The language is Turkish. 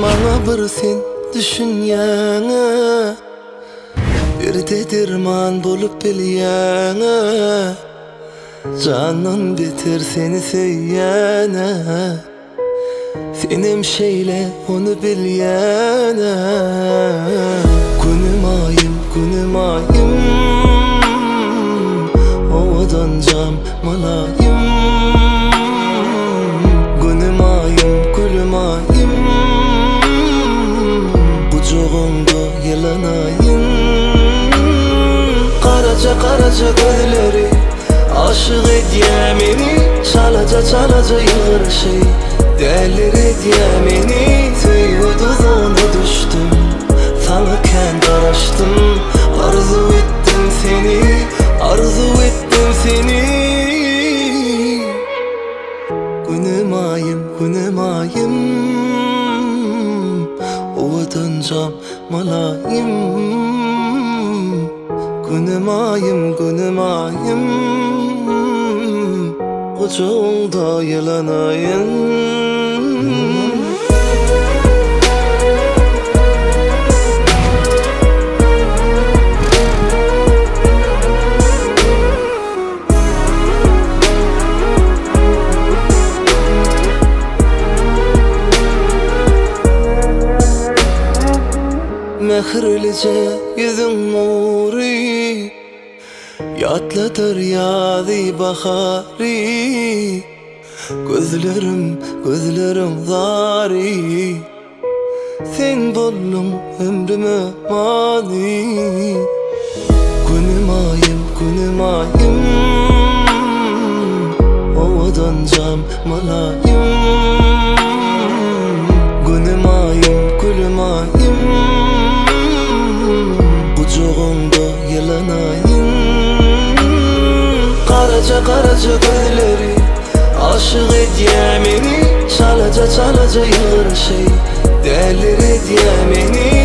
Bana bir sen düşünýäňe, bir de derman bolup bilýäňe, canın biter seni söýýäne, senem şeýle onu bilýäne. Günüm ayım, owadan jam malayım. Günüm ayım, gülüm ayım, kucağımda yalanayım. Karaca gözleri aşık edýär meni, çalaca yığır şey delir edýär meni. Söýüp duzuna düştüm, sana kendi araştım. Arzu ettim seni, arzu ettim seni. Günüm ayım, owadan jam malayım. Günüm ayım, kucağımda yalanayım. Mehirlice yüzün nuri, yatlatır yâzi bahari. Gözlerim zari, sen boldun ömrüme mani. Günüm ayım, owadan jam malayım. Günüm ayım, gülüm ayım, kucağımda yalanayım. Karaca gözleri aşık edýär meni, çalaca yığır şey delir edýär meni.